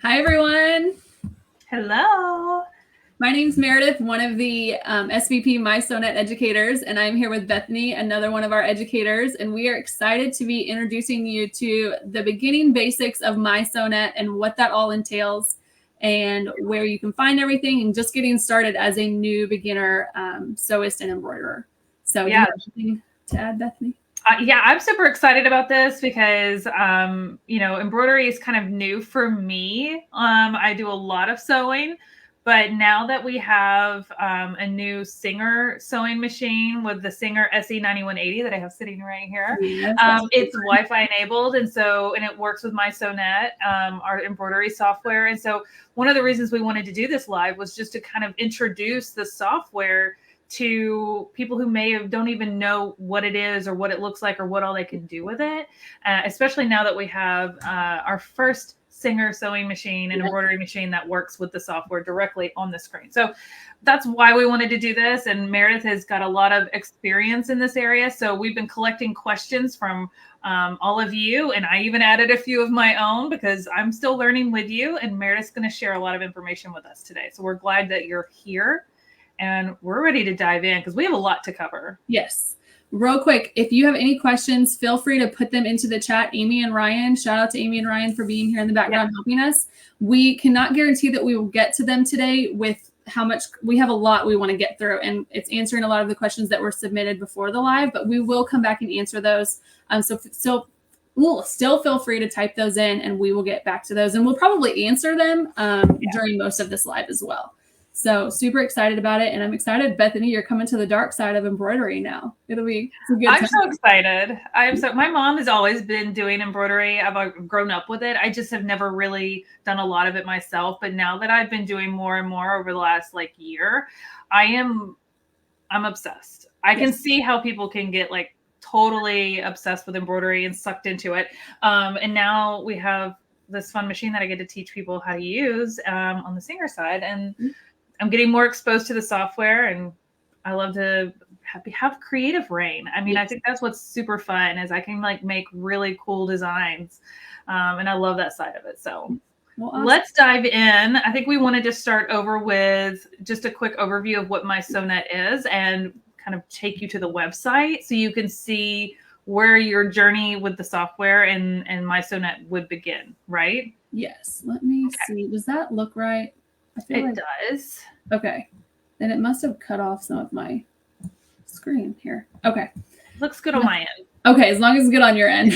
Hi, everyone. Hello. My name's Meredith, one of the SVP mySewnet educators, and I'm here with Bethany, another one of our educators, and we are excited to be introducing you to the beginning basics of mySewnet and what that all entails and where you can find everything and just getting started as a new beginner sewist and embroiderer. So do you have anything to add, Bethany? Yeah, I'm super excited about this because, embroidery is kind of new for me. I do a lot of sewing, but now that we have a new Singer sewing machine with the Singer SE9180 that I have sitting right here, Yes, it's Wi-Fi enabled. And it works with mySewnet, our embroidery software. And so one of the reasons we wanted to do this live was just to kind of introduce the software to people who don't even know what it is or what it looks like or what all they can do with it, especially now that we have our first Singer sewing machine and embroidery machine that works with the software directly on the screen. So that's why we wanted to do this. And Meredith has got a lot of experience in this area. So we've been collecting questions from all of you. And I even added a few of my own because I'm still learning with you. And Meredith's going to share a lot of information with us today. So we're glad that you're here. And we're ready to dive in because we have a lot to cover. Yes. Real quick, if you have any questions, feel free to put them into the chat. Amy and Ryan, shout out to Amy and Ryan for being here in the background helping us. We cannot guarantee that we will get to them today with how much we have a lot we want to get through, and it's answering a lot of the questions that were submitted before the live, but we will come back and answer those. So we'll still feel free to type those in and we will get back to those, and we'll probably answer them during most of this live as well. So super excited about it. And I'm excited, Bethany, you're coming to the dark side of embroidery now. It'll be a good time. I'm so excited. My mom has always been doing embroidery. I've grown up with it. I just have never really done a lot of it myself. But now that I've been doing more and more over the last year, I'm obsessed. I can see how people can get totally obsessed with embroidery and sucked into it. And now we have this fun machine that I get to teach people how to use on the Singer side. And I'm getting more exposed to the software, and I love to have creative reign. I mean, I think that's what's super fun is I can make really cool designs. And I love that side of it. So awesome. Let's dive in. I think we wanted to start over with just a quick overview of what mySewnet is and kind of take you to the website so you can see where your journey with the software and mySewnet would begin, right? Yes. Let me see. Does that look right? I feel it does. Okay. Then it must have cut off some of my screen here. Okay. Looks good on my end. Okay. As long as it's good on your end.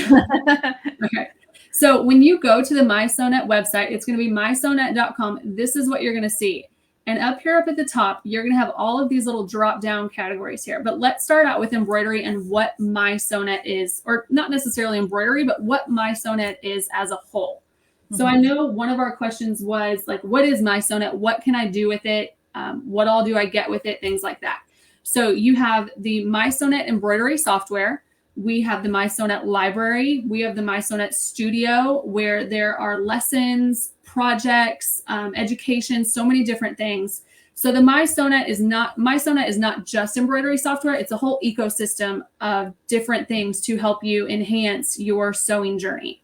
Okay. So when you go to the mySewnet website, it's going to be mysewnet.com. This is what you're going to see. And up here up at the top, you're going to have all of these little drop down categories here. But let's start out with embroidery and what mySewnet is, or not necessarily embroidery, but what mySewnet is as a whole. So I know one of our questions was what is mySewnet? What can I do with it? What all do I get with it? Things like that. So you have the mySewnet embroidery software. We have the mySewnet library. We have the mySewnet studio where there are lessons, projects, education, so many different things. So the mySewnet is not just embroidery software. It's a whole ecosystem of different things to help you enhance your sewing journey.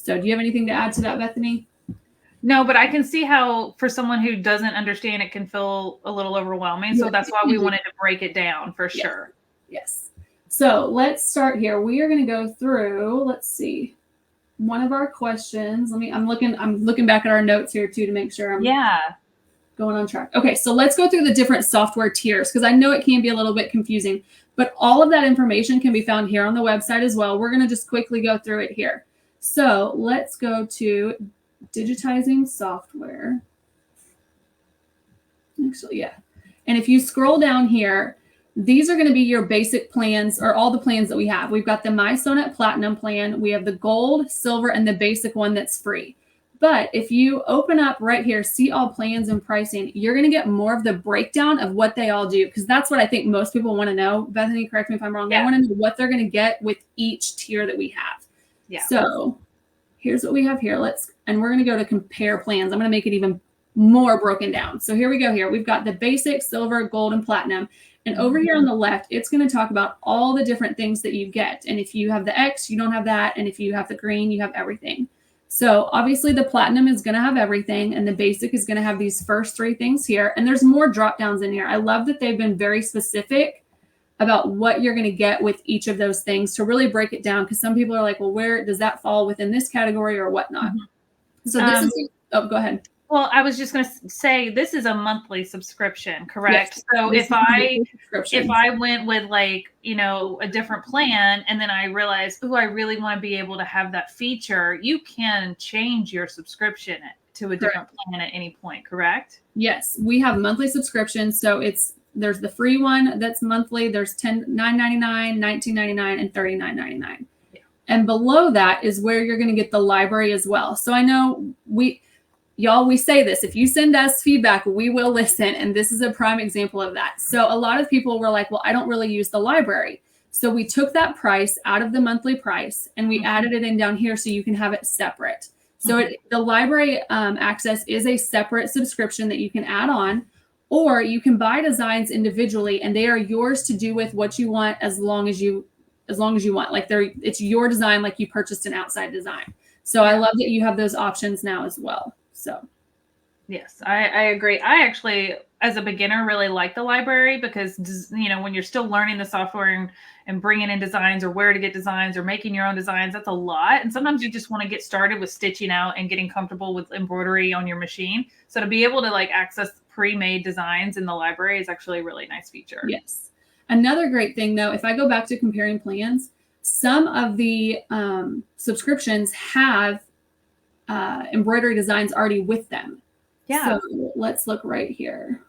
So do you have anything to add to that, Bethany? No, but I can see how for someone who doesn't understand, it can feel a little overwhelming. So that's why we wanted to break it down for sure. Yes. So let's start here. We are going to go through, let's see, one of our questions. I'm looking back at our notes here too to make sure I'm going on track. Okay, so let's go through the different software tiers because I know it can be a little bit confusing, but all of that information can be found here on the website as well. We're going to just quickly go through it here. So let's go to digitizing software. Actually, yeah. And if you scroll down here, these are going to be your basic plans or all the plans that we have. We've got the mySewnet Platinum plan. We have the gold, silver, and the basic one that's free. But if you open up right here, see all plans and pricing, you're going to get more of the breakdown of what they all do. Because that's what I think most people want to know. Bethany, correct me if I'm wrong. They want to know what they're going to get with each tier that we have. Yeah. So here's what we have here. And we're going to go to compare plans. I'm going to make it even more broken down. So here we go here. We've got the basic, silver, gold, and platinum. And over here on the left, it's going to talk about all the different things that you get. And if you have the X, you don't have that. And if you have the green, you have everything. So obviously the platinum is going to have everything, and the basic is going to have these first 3 things here. And there's more drop downs in here. I love that they've been very specific about what you're going to get with each of those things to really break it down. Because some people are like, well, where does that fall within this category or whatnot? So this is, oh, go ahead. Well, I was just going to say, this is a monthly subscription, correct? Yes, so if I went with like, you know, a different plan, and then I realized, oh, I really want to be able to have that feature, you can change your subscription to a different plan at any point, correct? Yes, we have monthly subscriptions. So there's the free one that's monthly. There's $9.99, $19.99, and $39.99. Yeah. And below that is where you're going to get the library as well. So I know we say this, if you send us feedback, we will listen. And this is a prime example of that. So a lot of people were like, well, I don't really use the library. So we took that price out of the monthly price and we added it in down here so you can have it separate. So the library access is a separate subscription that you can add on, or you can buy designs individually and they are yours to do with what you want as long as you want. Like it's your design, like you purchased an outside design. So I love that you have those options now as well. So yes, I agree. I actually, as a beginner, really like the library because, you know, when you're still learning the software and bringing in designs or where to get designs or making your own designs, that's a lot. And sometimes you just want to get started with stitching out and getting comfortable with embroidery on your machine. So to be able to like access pre-made designs in the library is actually a really nice feature. Yes. Another great thing though, if I go back to comparing plans, some of the subscriptions have embroidery designs already with them. Yeah. So let's look right here.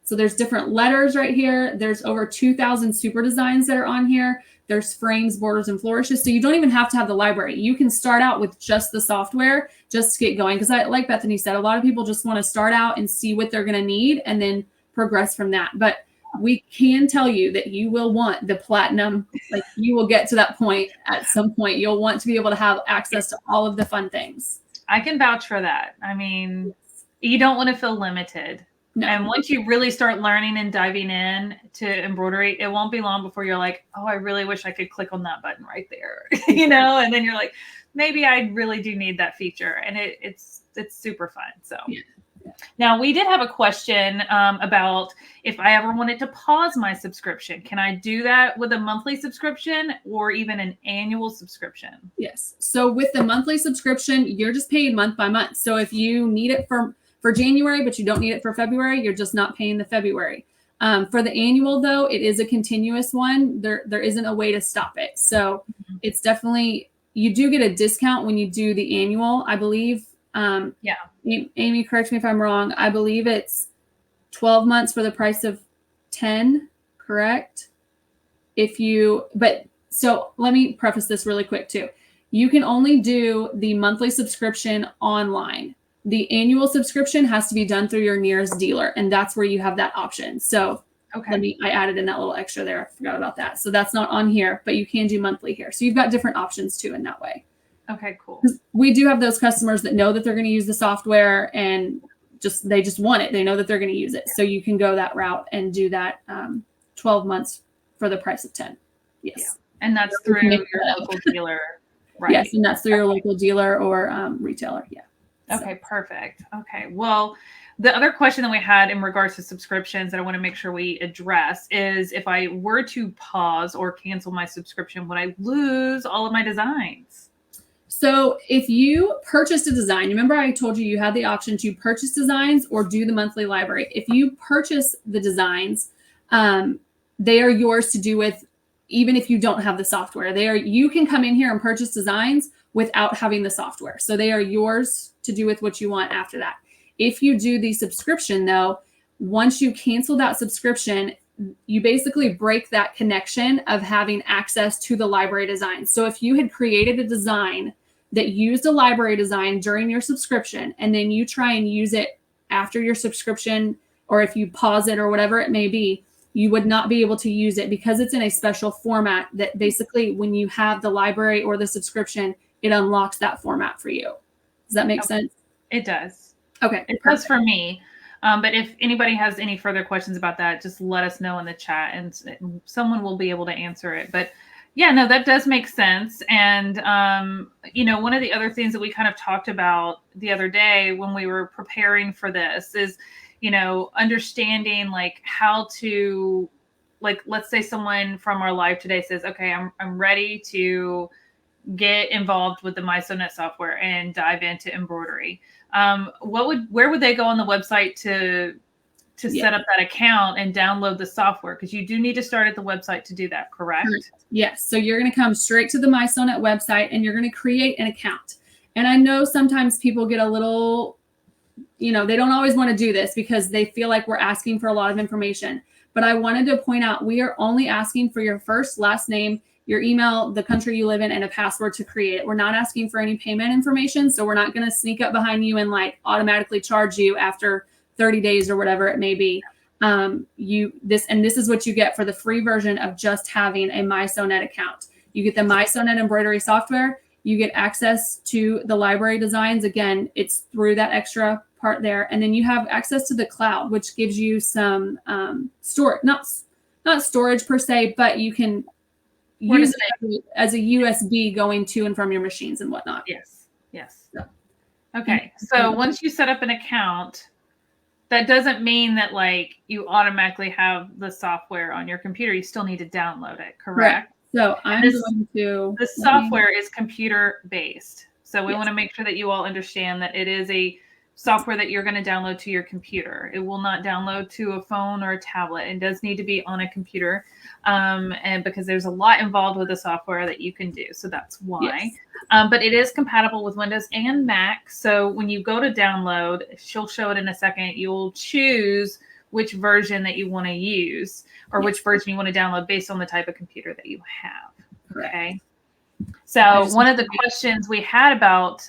So there's different letters right here. There's over 2,000 super designs that are on here. There's frames, borders, and flourishes. So you don't even have to have the library. You can start out with just the software just to get going. Because like Bethany said, a lot of people just want to start out and see what they're going to need and then progress from that. But we can tell you that you will want the platinum. Like you will get to that point at some point. You'll want to be able to have access to all of the fun things. I can vouch for that. I mean, you don't want to feel limited. No. And once you really start learning and diving in to embroidery, it won't be long before you're like, oh, I really wish I could click on that button right there, you know? And then you're like, maybe I really do need that feature. And it's super fun. So now we did have a question about if I ever wanted to pause my subscription. Can I do that with a monthly subscription or even an annual subscription? Yes. So with the monthly subscription, you're just paid month by month. So if you need it for January, but you don't need it for February, you're just not paying the February. For the annual, though, it is a continuous one. There isn't a way to stop it. So it's definitely, you do get a discount when you do the annual, I believe. Amy, correct me if I'm wrong. I believe it's 12 months for the price of 10, correct? So let me preface this really quick too. You can only do the monthly subscription online. The annual subscription has to be done through your nearest dealer, and that's where you have that option. So I added in that little extra there. I forgot about that. So that's not on here, but you can do monthly here. So you've got different options too in that way. Okay, cool. We do have those customers that know that they're going to use the software and they just want it. They know that they're going to use it. So you can go that route and do that 12 months for the price of 10. Yes. Yeah. And that's through your local dealer, right? Yes, and that's through your local dealer or retailer. Yeah. Okay, perfect. Okay. Well, the other question that we had in regards to subscriptions that I want to make sure we address is if I were to pause or cancel my subscription, would I lose all of my designs? So if you purchased a design, remember I told you had the option to purchase designs or do the monthly library. If you purchase the designs, they are yours to do with, even if you don't have the software. You can come in here and purchase designs without having the software. So they are yours to do with what you want after that. If you do the subscription though, once you cancel that subscription, you basically break that connection of having access to the library design. So if you had created a design that used a library design during your subscription, and then you try and use it after your subscription, or if you pause it or whatever it may be, you would not be able to use it because it's in a special format that basically when you have the library or the subscription, it unlocks that format for you. Does that make sense? It does. Okay. It does for me. But if anybody has any further questions about that, just let us know in the chat and someone will be able to answer it. But Yeah, no, that does make sense. And, one of the other things that we kind of talked about the other day when we were preparing for this is, understanding like how to, like, let's say someone from our live today says, okay, I'm ready to get involved with the mySewnet software and dive into embroidery. Where would they go on the website to set up that account and download the software? Because you do need to start at the website to do that, correct? Yes. So you're going to come straight to the mySewnet website and you're going to create an account. And I know sometimes people get a little, they don't always want to do this because they feel like we're asking for a lot of information. But I wanted to point out, we are only asking for your first, last name, your email, the country you live in, and a password to create it. We're not asking for any payment information. So we're not going to sneak up behind you and like automatically charge you after 30 days or whatever it may be. This is what you get for the free version of just having a mySewnet account. You get the mySewnet embroidery software. You get access to the library designs. Again, it's through that extra part there. And then you have access to the cloud, which gives you some storage, not storage per se, but you can use it as a USB going to and from your machines and whatnot. Yes. Okay. So once you set up an account, that doesn't mean that like you automatically have the software on your computer. You still need to download it, correct? So the software is computer based. So we want to make sure that you all understand that it is a software that you're going to download to your computer. It will not download to a phone or a tablet. It does need to be on a computer. And because there's a lot involved with the software that you can do. So that's why. But it is compatible with Windows and Mac. So when you go to download, she'll show it in a second. You'll choose which version that you want to use or which version you want to download based on the type of computer that you have. Okay. So one of the questions we had about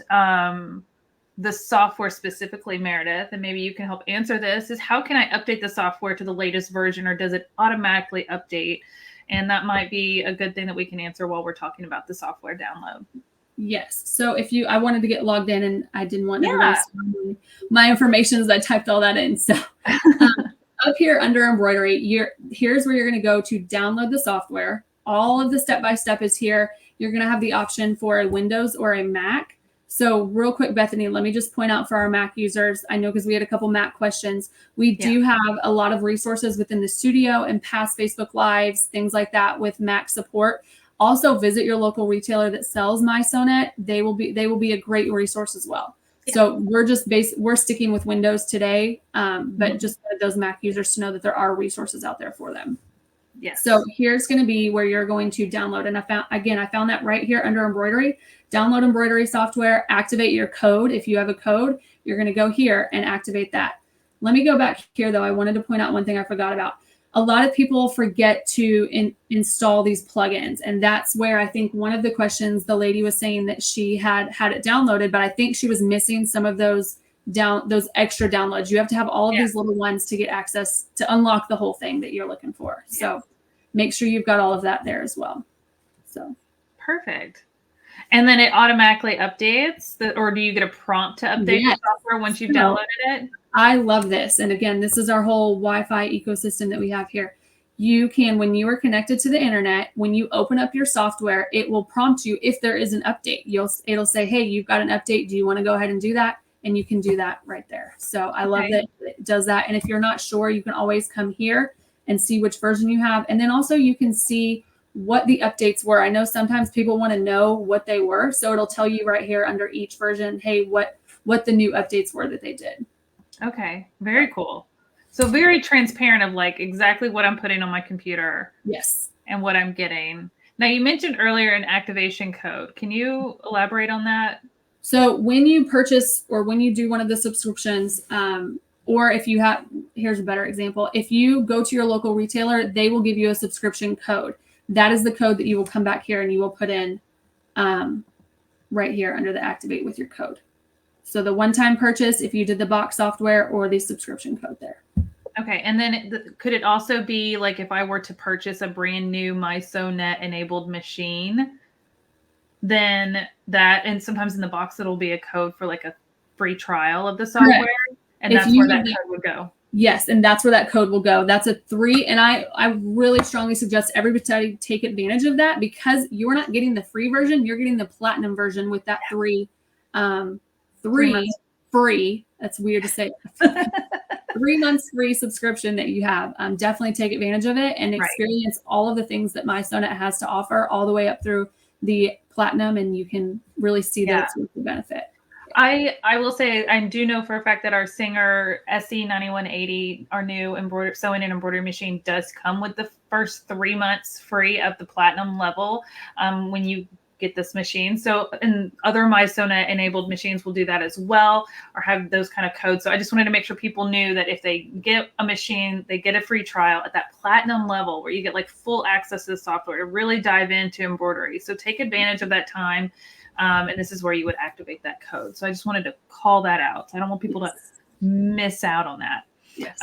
the software specifically, Meredith, and maybe you can help answer this, is how can I update the software to the latest version, or does it automatically update? And that might be a good thing that we can answer while we're talking about the software download. Yes. So I wanted to get logged in and I didn't want everybody to see my information as I typed all that in. So up here under embroidery, here's where you're going to go to download the software. All of the step-by-step is here. You're going to have the option for a Windows or a Mac. So real quick, Bethany, let me just point out for our Mac users, I know because we had a couple Mac questions, we do have a lot of resources within the studio and past Facebook Lives, things like that with Mac support. Also visit your local retailer that sells mySewnet. They will be a great resource as well. Yeah. So we're sticking with Windows today, but just wanted those Mac users to know that there are resources out there for them. Yes. So here's going to be where you're going to download. And I found that right here under embroidery. Download embroidery software, activate your code. If you have a code, you're going to go here and activate that. Let me go back here, though. I wanted to point out one thing I forgot about. A lot of people forget to install these plugins. And that's where I think one of the questions, the lady was saying that she had it downloaded, but I think she was missing some of those extra downloads. You have to have all of these little ones to get access to unlock the whole thing that you're looking for. So make sure you've got all of that there as well. So perfect. And then it automatically updates, or do you get a prompt to update the software once you've downloaded it? I love this. And again, this is our whole Wi-Fi ecosystem that we have here. You can, when you are connected to the internet, when you open up your software, it will prompt you if there is an update. It'll say, hey, you've got an update. Do you want to go ahead and do that? And you can do that right there. So I love that it does that. And if you're not sure, you can always come here and see which version you have. And then also you can see what the updates were. I know sometimes people want to know what they were. So it'll tell you right here under each version, hey, what the new updates were that they did. Okay. Very cool. So very transparent of like exactly what I'm putting on my computer. Yes. And what I'm getting. Now you mentioned earlier an activation code. Can you elaborate on that? So when you purchase or when you do one of the subscriptions, or if you have, here's a better example. If you go to your local retailer, they will give you a subscription code. That is the code that you will come back here and you will put in right here under the activate with your code. So the one-time purchase, if you did the box software or the subscription code there. Okay. And then could it also be like if I were to purchase a brand new mySewnet enabled machine, then that, and sometimes in the box, it'll be a code for like a free trial of the software. Correct. And that's where that code would go. Yes, and that's where that code will go. That's a 3, and I really strongly suggest everybody take advantage of that, because you're not getting the free version, you're getting the platinum version with that 3 free. That's weird to say. 3 months free subscription that you have. Definitely take advantage of it and experience all of the things that mySewnet has to offer, all the way up through the platinum, and you can really see that it's worth the benefit. I will say, I do know for a fact that our Singer SE9180, our new sewing and embroidery machine, does come with the first 3 months free of the platinum level when you get this machine. So, and other mySewnet enabled machines will do that as well, or have those kind of codes. So I just wanted to make sure people knew that if they get a machine, they get a free trial at that platinum level where you get like full access to the software to really dive into embroidery. So take advantage of that time. And this is where you would activate that code. So I just wanted to call that out. I don't want people to miss out on that. Yes.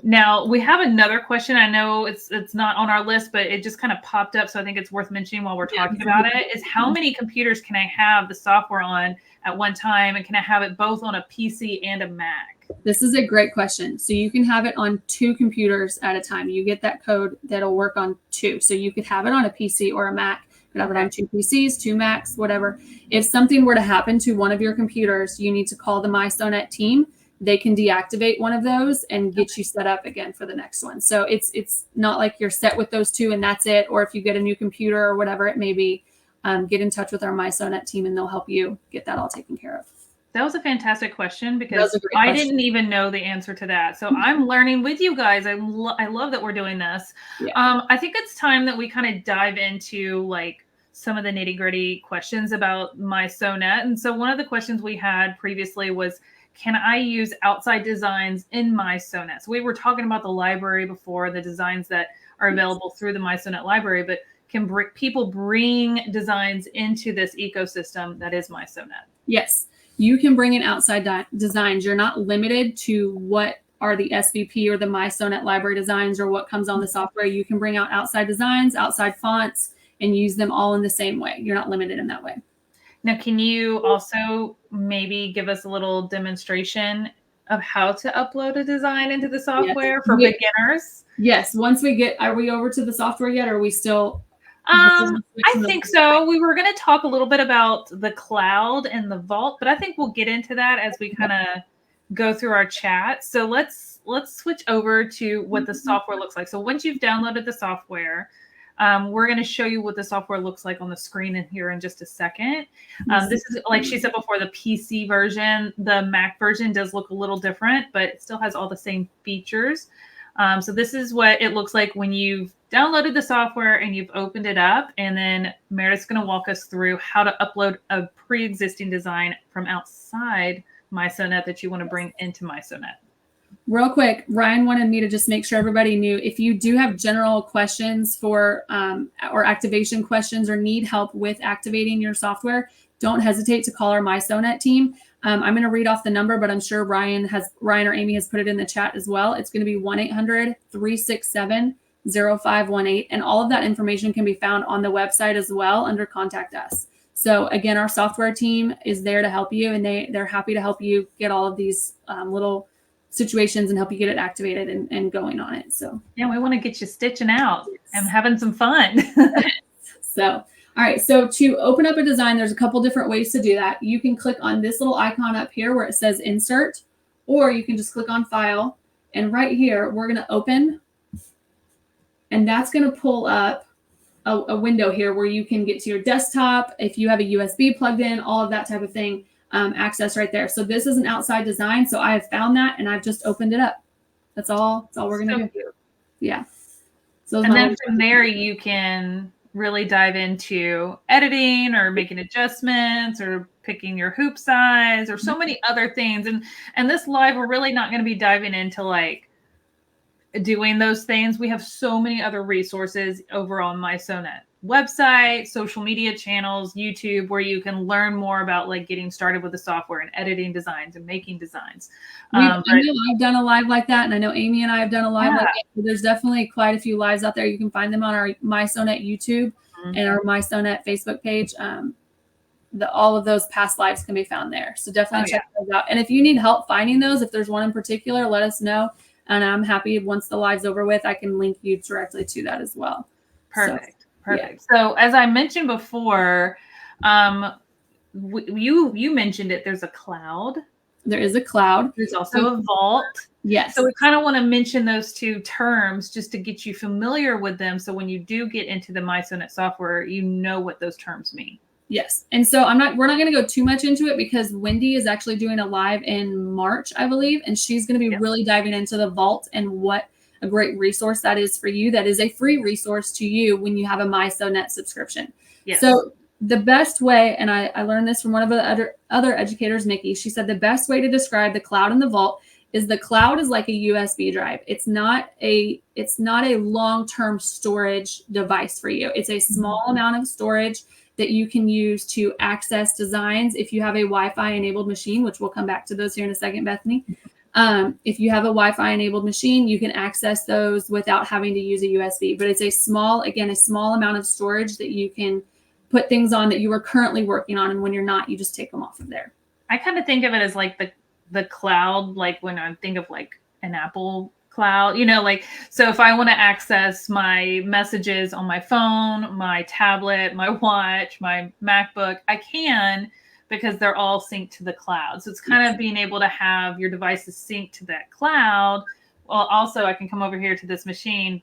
Now we have another question. I know it's not on our list, but it just kind of popped up. So I think it's worth mentioning while we're talking about it, is how many computers can I have the software on at one time? And can I have it both on a PC and a Mac? This is a great question. So you can have it on 2 computers at a time. You get that code that'll work on 2. So you could have it on a PC or a Mac. You could have it on 2 PCs, 2 Macs, whatever. If something were to happen to one of your computers, you need to call the mySewnet team. They can deactivate one of those and get you set up again for the next one. So it's not like you're set with those 2 and that's it. Or if you get a new computer or whatever it may be, get in touch with our mySewnet team and they'll help you get that all taken care of. That was a fantastic question, because I didn't even know the answer to that. So I'm learning with you guys. I love that we're doing this. Yeah. I think it's time that we kind of dive into like some of the nitty-gritty questions about mySewnet. And so one of the questions we had previously was, can I use outside designs in mySewnet? So we were talking about the library before, the designs that are available through the mySewnet library, but can people bring designs into this ecosystem that is mySewnet? Yes. You can bring in outside designs. You're not limited to what are the SVP or the mySewnet library designs or what comes on the software. You can bring out outside designs, outside fonts, and use them all in the same way. You're not limited in that way. Now, can you also maybe give us a little demonstration of how to upload a design into the software for beginners? Yes. Once we get, are we over to the software yet? Or are we still? I think so. We were going to talk a little bit about the cloud and the vault, but I think we'll get into that as we kind of go through our chat. So let's switch over to what the software looks like. So once you've downloaded the software, we're going to show you what the software looks like on the screen in here in just a second. This is, like she said before, the PC version. The Mac version does look a little different, but it still has all the same features. So this is what it looks like when you've downloaded the software and you've opened it up. And then Meredith's going to walk us through how to upload a pre-existing design from outside mySewnet that you want to bring into mySewnet. Real quick, Ryan wanted me to just make sure everybody knew, if you do have general questions for or activation questions or need help with activating your software, don't hesitate to call our mySewnet team. I'm going to read off the number, but I'm sure Ryan or Amy has put it in the chat as well. It's going to be 1-800-367-0518. And all of that information can be found on the website as well under Contact Us. So again, our software team is there to help you, and they're happy to help you get all of these little situations and help you get it activated and going on it. So yeah, we want to get you stitching out and having some fun. So, all right. So to open up a design, there's a couple different ways to do that. You can click on this little icon up here where it says insert, or you can just click on file. And right here, we're going to open, and that's going to pull up a window here where you can get to your desktop. If you have a USB plugged in, all of that type of thing. Access right there. So this is an outside design. So I have found that and I've just opened it up. That's all we're going to do. Yeah. So and then from there, you can really dive into editing or making adjustments or picking your hoop size or so many other things. And this live, we're really not going to be diving into like doing those things. We have so many other resources over on mySewnet website, social media channels, YouTube, where you can learn more about like getting started with the software and editing designs and making designs. I know I've done a live like that, and I know Amy and I have done a live like that. So there's definitely quite a few lives out there. You can find them on our mySewnet YouTube and our mySewnet Facebook page. All of those past lives can be found there. So definitely check those out. And if you need help finding those, if there's one in particular, let us know. And I'm happy once the live's over with, I can link you directly to that as well. Perfect. Perfect. Yeah. So as I mentioned before, you mentioned it. There's a cloud. There is a cloud. There's also a vault. Yes. So we kind of want to mention those two terms just to get you familiar with them. So when you do get into the mySewnet software, you know what those terms mean. Yes. And so we're not going to go too much into it because Wendy is actually doing a live in March, I believe. And she's going to be really diving into the vault and what a great resource that is for you. That is a free resource to you when you have a mySewnet subscription. Yes. So the best way, and I learned this from one of the other educators, Nikki, she said the best way to describe the cloud and the vault is the cloud is like a USB drive. It's not a long-term storage device for you. It's a small amount of storage that you can use to access designs. If you have a Wi-Fi enabled machine, which we'll come back to those here in a second, Bethany. If you have a Wi-Fi enabled machine, you can access those without having to use a USB, but it's a small amount of storage that you can put things on that you are currently working on. And when you're not, you just take them off of there. I kind of think of it as like the cloud, like when I think of like an Apple cloud, like, so if I want to access my messages on my phone, my tablet, my watch, my MacBook, I can, because they're all synced to the cloud. So it's kind of being able to have your devices synced to that cloud. Well, also I can come over here to this machine,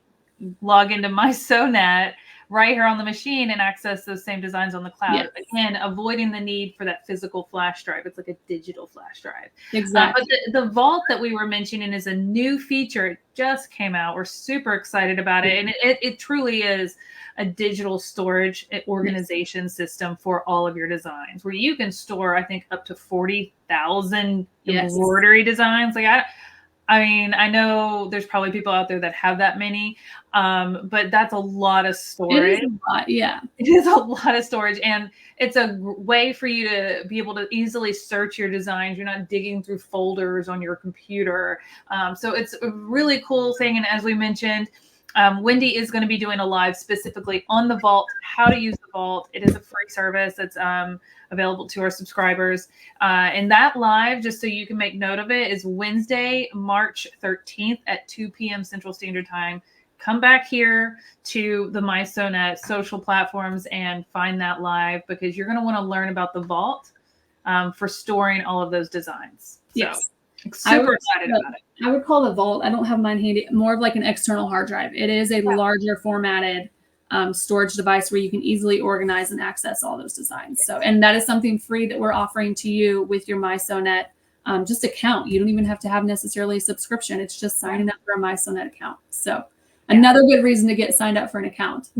log into mySewnet right here on the machine and access those same designs on the cloud. Yes. Again, avoiding the need for that physical flash drive. It's like a digital flash drive. Exactly. But the vault that we were mentioning is a new feature. It just came out. We're super excited about it. And it truly is a digital storage organization system for all of your designs, where you can store, I think, up to 40,000 embroidery designs. Like I mean, I know there's probably people out there that have that many, but that's a lot of storage. It is a lot, yeah. It is a lot of storage, and it's a way for you to be able to easily search your designs. You're not digging through folders on your computer. So it's a really cool thing. And as we mentioned, Wendy is going to be doing a live specifically on the vault, how to use the vault. It is a free service that's available to our subscribers. And that live, just so you can make note of it, is Wednesday, March 13th at 2 p.m. Central Standard Time. Come back here to the mySewnet social platforms and find that live, because you're going to want to learn about the vault for storing all of those designs. Yes. So, super excited about it. I would call the vault, I don't have mine handy, more of like an external hard drive. It is a larger formatted storage device where you can easily organize and access all those designs. So, and that is something free that we're offering to you with your mySewnet just account. You don't even have to have necessarily a subscription. It's just signing up for a mySewnet account. So another good reason to get signed up for an account.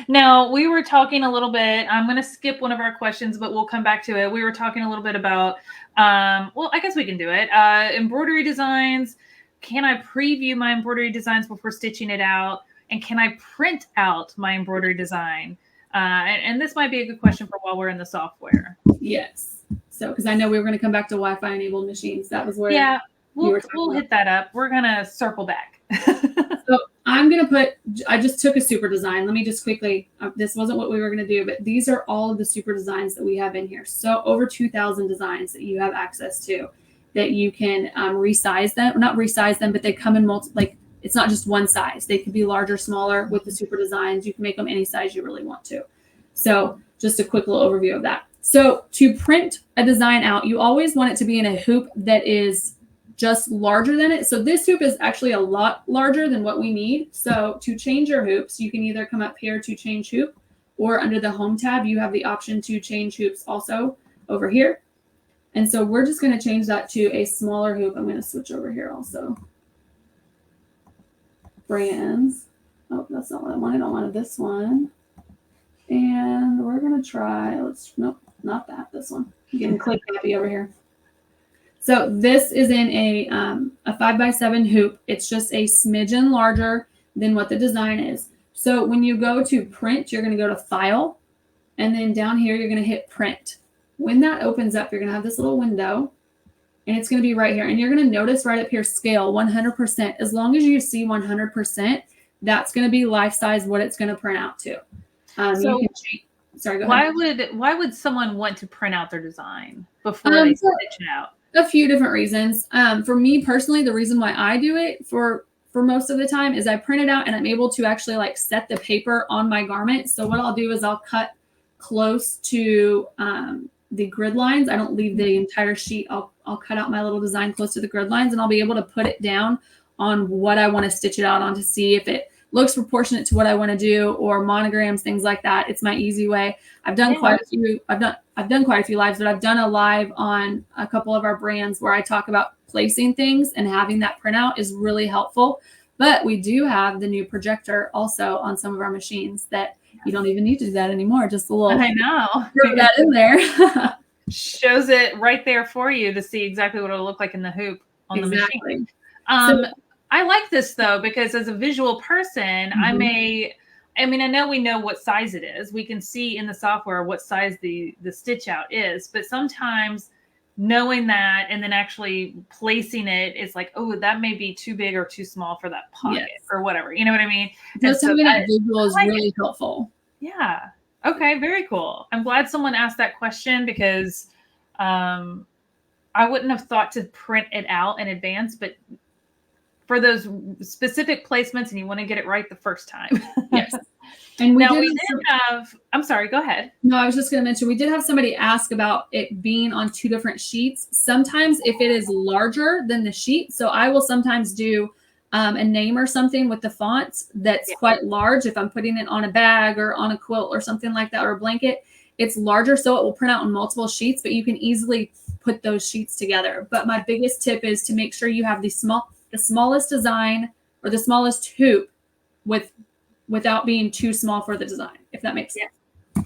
Now, we were talking a little bit, I'm going to skip one of our questions, but we'll come back to it. We were talking a little bit about, well, I guess we can do it. Embroidery designs. Can I preview my embroidery designs before stitching it out? And can I print out my embroidery design? And this might be a good question for while we're in the software. Yes. So, because I know we were going to come back to Wi-Fi enabled machines. That was where we'll hit that up. We're going to circle back. So I'm going to I just took a super design. Let me just quickly, this wasn't what we were going to do, but these are all of the super designs that we have in here. So over 2,000 designs that you have access to, that you can resize them, not resize them, but they come in it's not just one size. They could be larger, smaller with the super designs. You can make them any size you really want to. So just a quick little overview of that. So to print a design out, you always want it to be in a hoop that is just larger than it. So this hoop is actually a lot larger than what we need. So to change your hoops, you can either come up here to change hoop, or under the home tab, you have the option to change hoops also over here. And so we're just going to change that to a smaller hoop. I'm going to switch over here also. Brands. Oh, that's not what I wanted. I wanted this one. And we're going to try, nope, not that, this one. I'm getting click happy over here. So this is in a 5x7 hoop. It's just a smidgen larger than what the design is. So when you go to print, you're going to go to file, and then down here, you're going to hit print. When that opens up, you're going to have this little window, and it's going to be right here. And you're going to notice right up here, scale 100%. As long as you see 100%, that's going to be life size, what it's going to print out to. So you can sorry, go ahead. Why would someone want to print out their design before they stitch it out? A few different reasons. For me personally, the reason why I do it for most of the time is I print it out and I'm able to actually like set the paper on my garment. So what I'll do is I'll cut close to the grid lines. I don't leave the entire sheet. I'll cut out my little design close to the grid lines, and I'll be able to put it down on what I want to stitch it out on to see if it looks proportionate to what I want to do, or monograms, things like that. It's my easy way. I've done quite a few. I've done quite a few lives, but I've done a live on a couple of our brands where I talk about placing things, and having that printout is really helpful. But we do have the new projector also on some of our machines that you don't even need to do that anymore. Just a little. I know. Throw that in there. Shows it right there for you to see exactly what it'll look like in the hoop on the machine. I like this though, because as a visual person, I know we know what size it is. We can see in the software what size the stitch out is, but sometimes knowing that and then actually placing it is like, oh, that may be too big or too small for that pocket or whatever. You know what I mean? Just having a visual is really helpful. Yeah. Okay. Very cool. I'm glad someone asked that question, because I wouldn't have thought to print it out in advance, but for those specific placements, and you want to get it right the first time. Yes. And we did have, I'm sorry, go ahead. No, I was just going to mention, we did have somebody ask about it being on 2 different sheets. Sometimes if it is larger than the sheet, so I will sometimes do a name or something with the font that's quite large. If I'm putting it on a bag or on a quilt or something like that, or a blanket, it's larger, so it will print out on multiple sheets, but you can easily put those sheets together. But my biggest tip is to make sure you have the smallest design or the smallest hoop without being too small for the design, if that makes sense.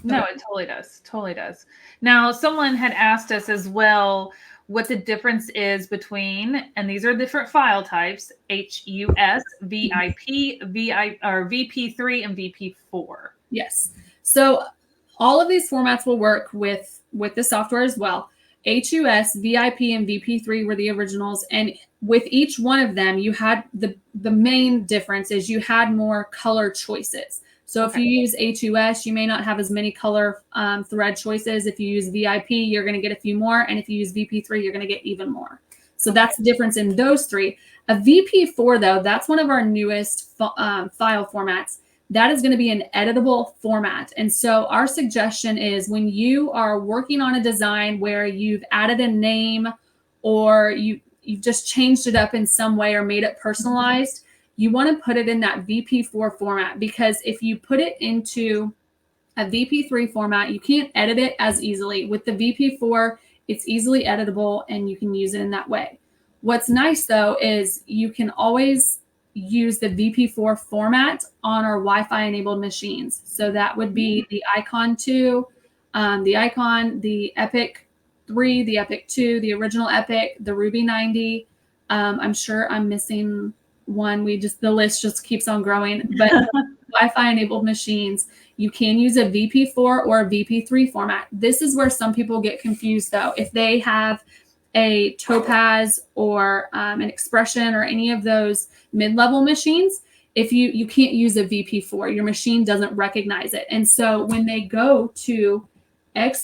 No, it totally does. Totally does. Now, someone had asked us as well what the difference is between, and these are different file types, HUS, VIP, or VP3, and VP4. Yes. So all of these formats will work with the software as well. HUS, VIP, and VP3 were the originals. And with each one of them, you had the main difference is you had more color choices. So if you use HUS, you may not have as many color thread choices. If you use VIP, you're going to get a few more. And if you use VP3, you're going to get even more. So that's the difference in those 3. A VP4, though, that's one of our newest file formats. That is going to be an editable format. And so our suggestion is when you are working on a design where you've added a name, or you've just changed it up in some way or made it personalized, you want to put it in that VP4 format, because if you put it into a VP3 format, you can't edit it as easily. With the VP4, it's easily editable and you can use it in that way. What's nice though is you can always use the VP4 format on our Wi-Fi enabled machines. So that would be the Icon 2, the Icon, the Epic 3, the Epic 2, the original Epic, the Ruby 90. I'm sure I'm missing one. The list just keeps on growing. But Wi-Fi enabled machines, you can use a VP4 or a VP3 format. This is where some people get confused though. If they have a Topaz or an Expression or any of those mid-level machines, if you can't use a VP4, your machine doesn't recognize it. And so when they go to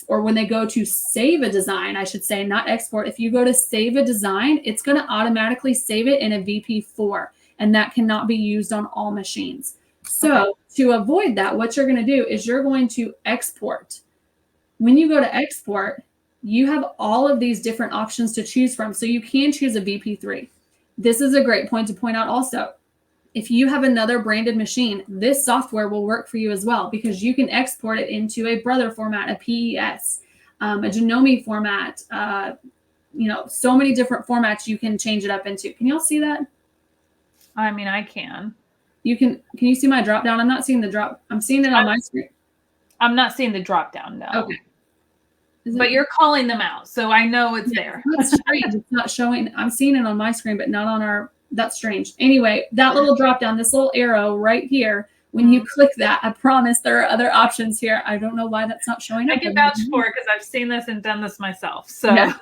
when they go to save a design, I should say, not export, if you go to save a design, it's going to automatically save it in a VP4, and that cannot be used on all machines. So to avoid that, what you're going to do is you're going to export. When you go to export, you have all of these different options to choose from. So you can choose a VP3. This is a great point to point out also. If you have another branded machine, this software will work for you as well, because you can export it into a Brother format, a PES, a Janome format, so many different formats you can change it up into. Can y'all see that? I mean, I can. Can you see my drop down? I'm not seeing the drop. I'm seeing it on my screen. I'm not seeing the drop down, no. Okay. But you're calling them out, so I know it's there. That's strange. It's not showing. I'm seeing it on my screen, but not on our. That's strange. Anyway, that little drop down, this little arrow right here, when you click that, I promise there are other options here. I don't know why that's not showing up. I can vouch for it because I've seen this and done this myself. So. Yeah.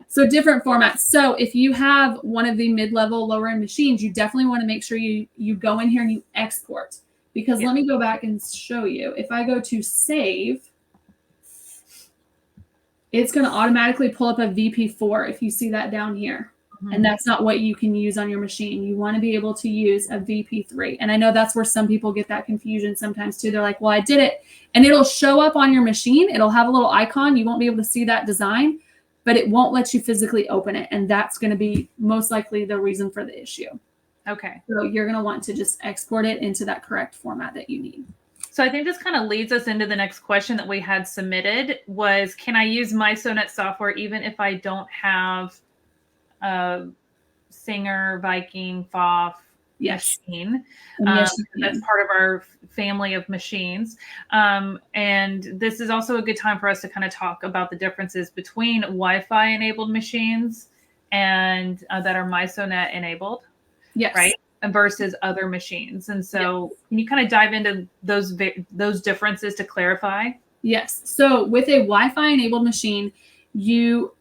So different formats. So if you have one of the mid-level, lower-end machines, you definitely want to make sure you go in here and you export. Because let me go back and show you. If I go to save, it's going to automatically pull up a VP4 if you see that down here. And that's not what you can use on your machine. You want to be able to use a VP3. And I know that's where some people get that confusion sometimes too. They're like, well, I did it. And it'll show up on your machine. It'll have a little icon. You won't be able to see that design, but it won't let you physically open it. And that's going to be most likely the reason for the issue. Okay. So you're going to want to just export it into that correct format that you need. So I think this kind of leads us into the next question that we had submitted was, can I use mySewnet software even if I don't have Singer, Viking, FOF machine? Yes, that's part of our family of machines. And this is also a good time for us to kind of talk about the differences between Wi-Fi enabled machines and that are mySewnet enabled. Yes. Right. Versus other machines. And so can you kind of dive into those differences to clarify? Yes. So with a Wi-Fi enabled machine, you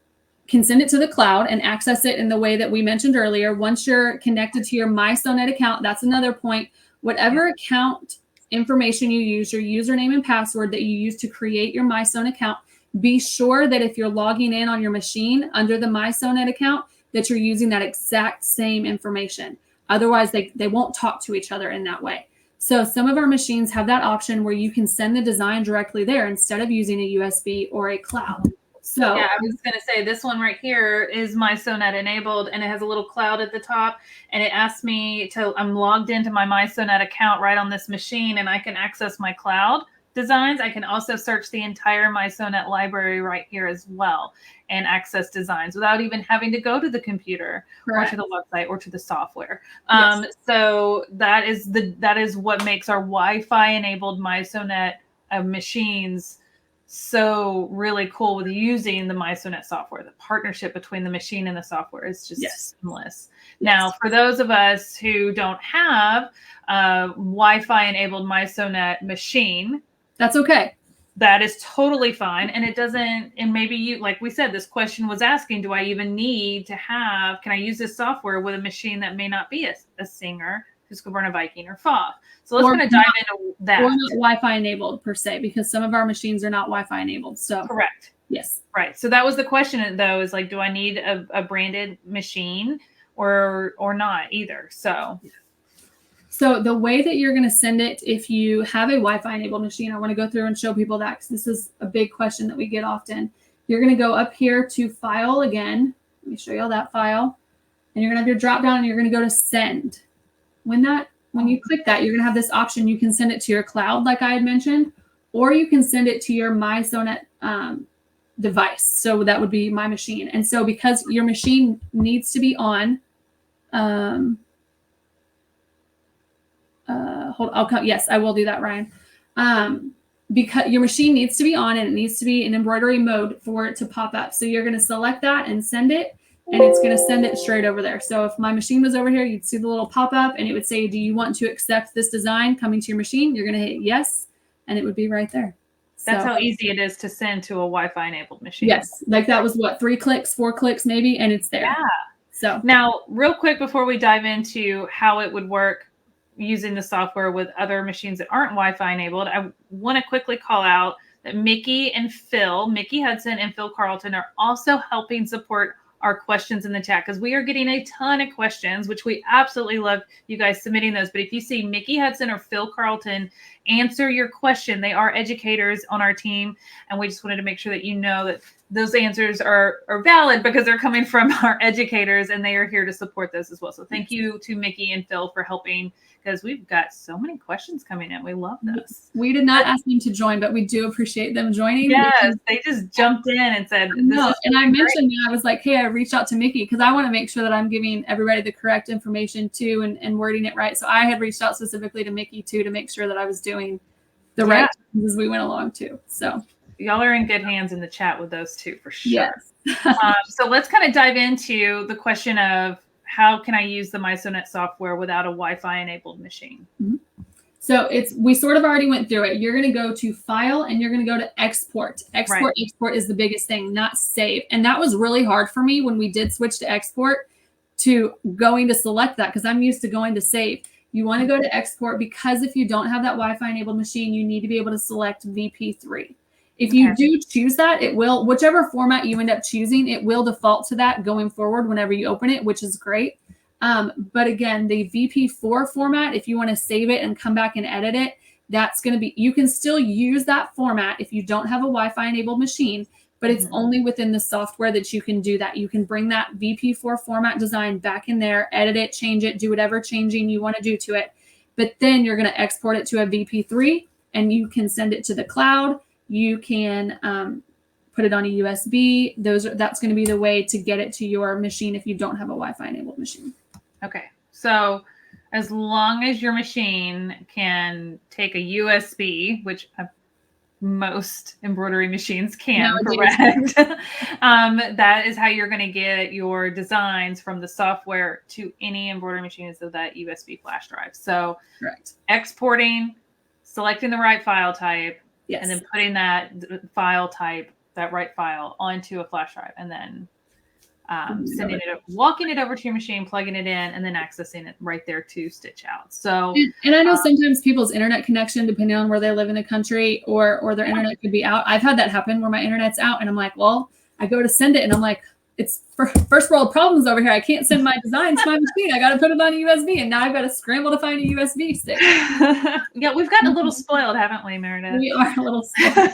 can send it to the cloud and access it in the way that we mentioned earlier. Once you're connected to your mySewnet account, that's another point. Whatever account information you use, your username and password that you use to create your mySewnet account, be sure that if you're logging in on your machine under the mySewnet account, that you're using that exact same information. Otherwise, they won't talk to each other in that way. So some of our machines have that option where you can send the design directly there instead of using a USB or a cloud. So yeah, I was going to say this one right here is mySewnet enabled, and it has a little cloud at the top, and it asks me I'm logged into my mySewnet account right on this machine, and I can access my cloud designs. I can also search the entire mySewnet library right here as well and access designs without even having to go to the computer or to the website or to the software. So that is what makes our Wi-Fi enabled mySewnet machines so really cool with using the mySewnet software. The partnership between the machine and the software is just seamless. Now, for those of us who don't have a Wi-Fi enabled mySewnet machine, that's okay. That is totally fine. And it doesn't, and maybe you, like we said, this question was asking, do I even need to have, can I use this software with a machine that may not be a Singer, Husqvarna, Viking, or FOF? So let's kind of dive into that. Or not Wi-Fi enabled per se, because some of our machines are not Wi-Fi enabled. So correct. Yes. Right. So that was the question though, is like, do I need a branded machine or not either? So the way that you're going to send it, if you have a Wi-Fi enabled machine, I want to go through and show people that because this is a big question that we get often. You're going to go up here to File again. Let me show you all that file. And you're going to have your drop down and you're going to go to Send. When you click that, you're going to have this option. You can send it to your cloud, like I had mentioned, or you can send it to your mySewnet device. So that would be my machine. And so because your machine needs to be on, yes, I will do that, Ryan. Because your machine needs to be on and it needs to be in embroidery mode for it to pop up. So you're going to select that and send it, and it's going to send it straight over there. So if my machine was over here, you'd see the little pop up and it would say, do you want to accept this design coming to your machine? You're going to hit yes, and it would be right there. That's how easy it is to send to a Wi-Fi enabled machine. Yes. Like that was what, 3 clicks, 4 clicks maybe, and it's there. Yeah. So now real quick before we dive into how it would work using the software with other machines that aren't Wi-Fi enabled, I want to quickly call out that Mickey Hudson and Phil Carlton are also helping support our questions in the chat because we are getting a ton of questions, which we absolutely love you guys submitting those. But if you see Mickey Hudson or Phil Carlton answer your question, they are educators on our team. And we just wanted to make sure that you know that those answers are valid because they're coming from our educators and they are here to support those as well. So thank you to Mickey and Phil for helping because we've got so many questions coming in. We love this. We did not ask them to join, but we do appreciate them joining. Yes, they just jumped in and said, no. And I mentioned, I was like, hey, I reached out to Mickey because I want to make sure that I'm giving everybody the correct information too and wording it right. So I had reached out specifically to Mickey too to make sure that I was doing the right things as we went along too. So y'all are in good hands in the chat with those two for sure. Yes. So let's kind of dive into the question of how can I use the mySewnet software without a Wi-Fi enabled machine? Mm-hmm. So we sort of already went through it. You're going to go to File and you're going to go to Export. Export is the biggest thing, not Save. And that was really hard for me when we did switch to Export to going to select that because I'm used to going to Save. You want to go to Export because if you don't have that Wi-Fi enabled machine, you need to be able to select VP3. If you do choose that, it will, whichever format you end up choosing, it will default to that going forward whenever you open it, which is great. But again, the VP4 format, if you want to save it and come back and edit it, that's going to be, you can still use that format if you don't have a Wi-Fi enabled machine, but it's only within the software that you can do that. You can bring that VP4 format design back in there, edit it, change it, do whatever changing you want to do to it. But then you're going to export it to a VP3 and you can send it to the cloud. You can put it on a USB. That's going to be the way to get it to your machine if you don't have a Wi-Fi enabled machine. Okay. So as long as your machine can take a USB, which most embroidery machines can, correct? That is how you're going to get your designs from the software to any embroidery machine, is that USB flash drive. So exporting, selecting the right file type, and then putting that file type, that right file, onto a flash drive, and then sending it, walking it over to your machine, plugging it in, and then accessing it right there to stitch out. So, and I know sometimes people's internet connection, depending on where they live in the country, or their internet could be out. I've had that happen where my internet's out, and I'm like, well, I go to send it, and I'm like, it's first world problems over here. I can't send my design to my machine. I got to put it on a USB, and now I've got to scramble to find a USB stick. Yeah, we've gotten a little spoiled, haven't we, Meredith? We are a little spoiled.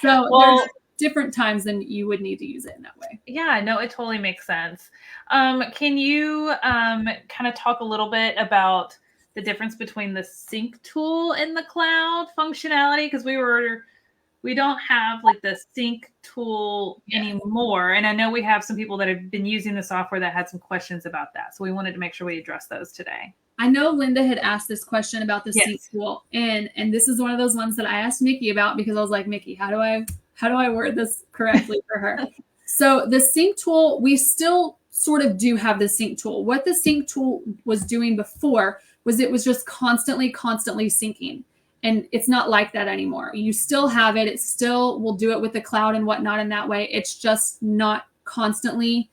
So there's different times than you would need to use it in that way. Yeah, no, it totally makes sense. Can you kind of talk a little bit about the difference between the sync tool and the cloud functionality? Because we don't have like the sync tool anymore. And I know we have some people that have been using the software that had some questions about that. So we wanted to make sure we address those today. I know Linda had asked this question about the sync tool. And this is one of those ones that I asked Mickey about, because I was like, Mickey, how do I word this correctly for her? So the sync tool, we still sort of do have the sync tool. What the sync tool was doing before was it was just constantly syncing. And it's not like that anymore. You still have it. It still will do it with the cloud and whatnot in that way. It's just not constantly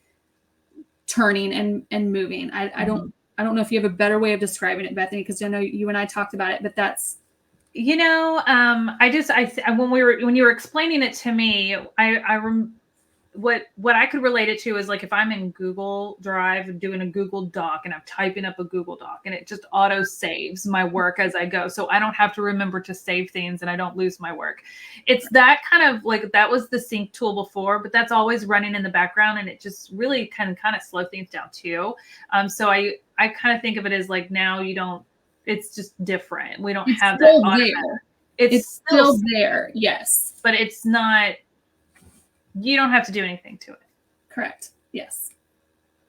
turning and moving. I don't know if you have a better way of describing it, Bethany, because I know you and I talked about it, but that's, when you were explaining it to me, what I could relate it to is like if I'm in Google Drive doing a Google Doc and I'm typing up a Google Doc and it just auto saves my work as I go. So I don't have to remember to save things and I don't lose my work. It's that kind of like, that was the sync tool before, but that's always running in the background and it just really kind of slow things down too. So I kind of think of it as like now it's just different. We don't have that automatic. It's still there. Yes. But it's not, you don't have to do anything to it. Correct. Yes.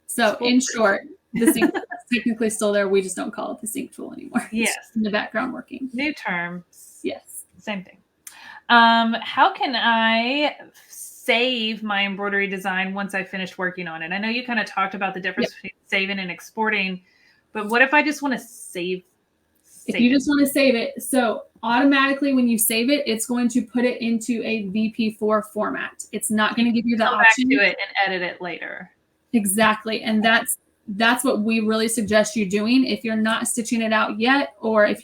So in short, the sync tool is technically still there. We just don't call it the sync tool anymore. Yes. It's in the background working. New term. Yes. Same thing. How can I save my embroidery design once I finished working on it? I know you kind of talked about the difference between saving and exporting, but what if I just want to save if you just want to save it, so automatically when you save it, it's going to put it into a VP4 format. It's not going to give you the option to it and edit it later. Exactly. And that's what we really suggest you doing. If you're not stitching it out yet, or if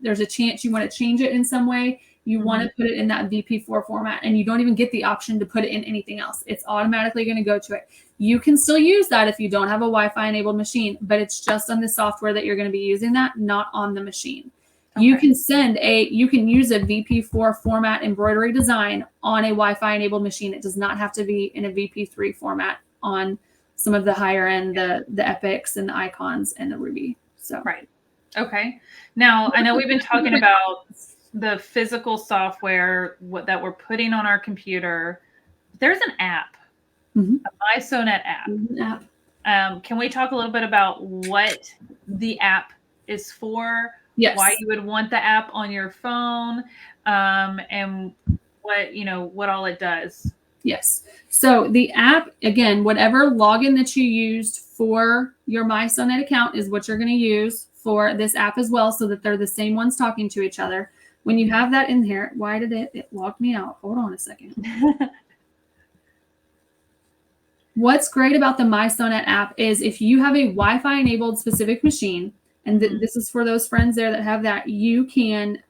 there's a chance you want to change it in some way, you want to put it in that VP4 format, and you don't even get the option to put it in anything else. It's automatically going to go to it. You can still use that if you don't have a Wi-Fi enabled machine, but it's just on the software that you're going to be using that, not on the machine. Okay. You can use a VP4 format embroidery design on a Wi-Fi enabled machine. It does not have to be in a VP3 format on some of the higher end, the Epics and the Icons and the Ruby. So right. Okay. Now I know we've been talking about the physical software that we're putting on our computer. There's an app, a mySewnet app. Can we talk a little bit about what the app is for? Yes. Why you would want the app on your phone, and what all it does? Yes. So the app, again, whatever login that you used for your mySewnet account is what you're going to use for this app as well, so that they're the same ones talking to each other. When you have that in here, why did it logged me out? Hold on a second. What's great about the mySewnet app is if you have a Wi-Fi enabled specific machine, and this is for those friends there that have that, you can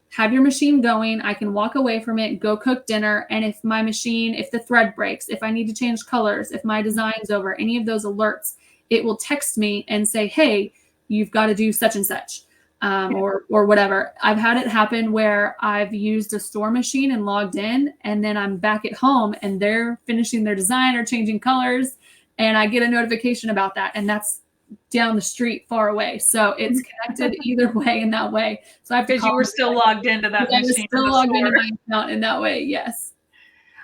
have your machine going. I can walk away from it, go cook dinner. And if the thread breaks, if I need to change colors, if my design's over, any of those alerts, it will text me and say, hey, you've got to do such and such, or whatever. I've had it happen where I've used a store machine and logged in, and then I'm back at home and they're finishing their design or changing colors, and I get a notification about that. And that's down the street far away. So it's connected either way in that way. So I have to because you were still logged into that machine. I was still logged into my account in that way. Yes.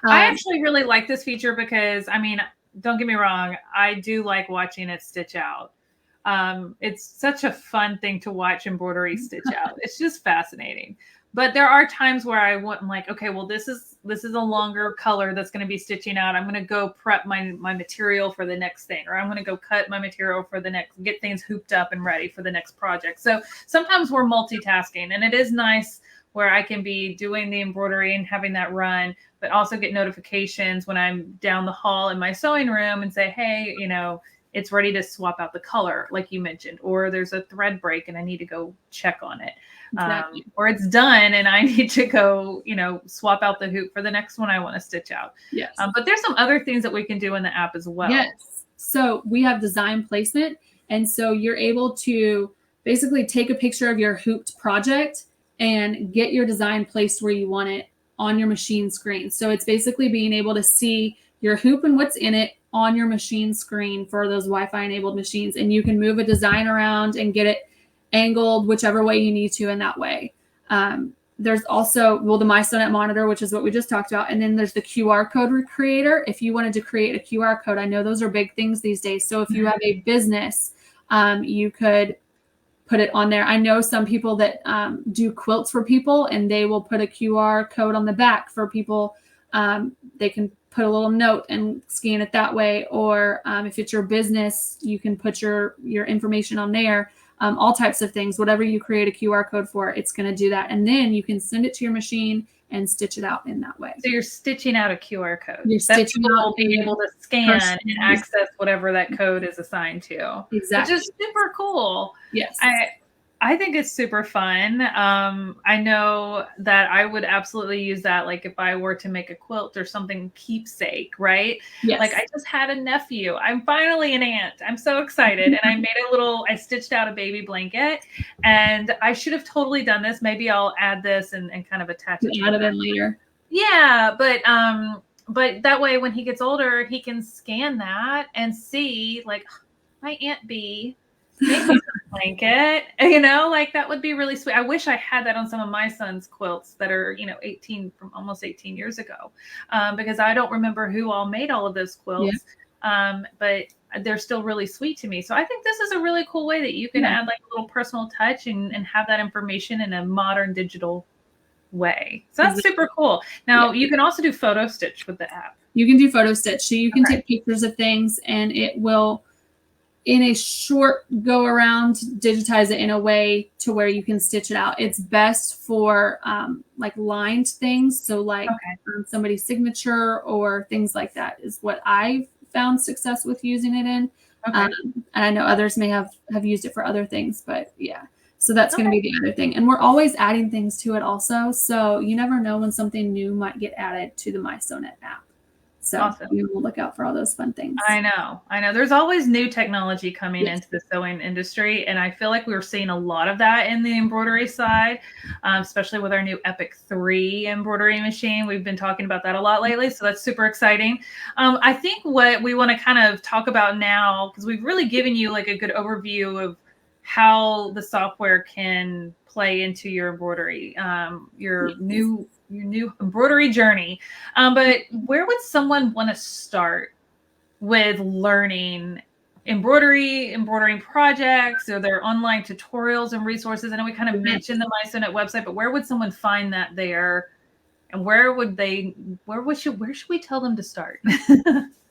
I actually really like this feature because, I mean, don't get me wrong, I do like watching it stitch out. It's such a fun thing to watch embroidery stitch out. It's just fascinating. But there are times where I'm like, okay, well, this is a longer color that's going to be stitching out. I'm going to go prep my material for the next thing, or I'm going to go cut my material for the next, get things hooped up and ready for the next project. So sometimes we're multitasking, and it is nice where I can be doing the embroidery and having that run, but also get notifications when I'm down the hall in my sewing room and say, hey, you know, it's ready to swap out the color, like you mentioned, or there's a thread break and I need to go check on it. Exactly. Or it's done and I need to go, you know, swap out the hoop for the next one I want to stitch out. Yes. But there's some other things that we can do in the app as well. Yes. So we have design placement. And so you're able to basically take a picture of your hooped project and get your design placed where you want it on your machine screen. So it's basically being able to see your hoop and what's in it on your machine screen for those Wi-Fi enabled machines. And you can move a design around and get it angled whichever way you need to in that way. There's also, the mySewnet monitor, which is what we just talked about. And then there's the QR code creator. If you wanted to create a QR code, I know those are big things these days. So if you have a business, you could put it on there. I know some people that do quilts for people, and they will put a QR code on the back for people. They can put a little note and scan it that way. Or if it's your business, you can put your information on there. All types of things, whatever you create a QR code for, it's going to do that. And then you can send it to your machine and stitch it out in that way. So you're stitching out a QR code. You're stitching out, being able to scan and access whatever that code is assigned to. Exactly. Which is super cool. Yes. I think it's super fun. I know that I would absolutely use that, like if I were to make a quilt or something keepsake, right? Yes. Like I just had a nephew. I'm finally an aunt. I'm so excited. And I made I stitched out a baby blanket, and I should have totally done this. Maybe I'll add this and kind of attach it. Add it in later. Yeah, but that way when he gets older, he can scan that and see, like, my Aunt B made me a blanket, you know, like that would be really sweet. I wish I had that on some of my son's quilts that are, you know, almost 18 years ago, because I don't remember who all made all of those quilts, but they're still really sweet to me. So I think this is a really cool way that you can add like a little personal touch and have that information in a modern digital way. So that's super cool. Now you can also do photo stitch with the app. You can do photo stitch. So you can take pictures of things, and it will, in a short go around, digitize it in a way to where you can stitch it out. It's best for like lined things. So like somebody's signature or things like that is what I've found success with using it in. And I know others may have used it for other things, but yeah. So that's going to be the other thing. And we're always adding things to it also. So you never know when something new might get added to the mySewnet app. So we will look out for all those fun things. I know. There's always new technology coming into the sewing industry. And I feel like we're seeing a lot of that in the embroidery side, especially with our new Epic 3 embroidery machine. We've been talking about that a lot lately. So that's super exciting. I think what we want to kind of talk about now, because we've really given you like a good overview of how the software can play into your embroidery, your new embroidery journey. But where would someone want to start with learning embroidering projects, or their online tutorials and resources? I know we kind of mentioned the mySewnet website, but where would someone find that there? And where should we tell them to start?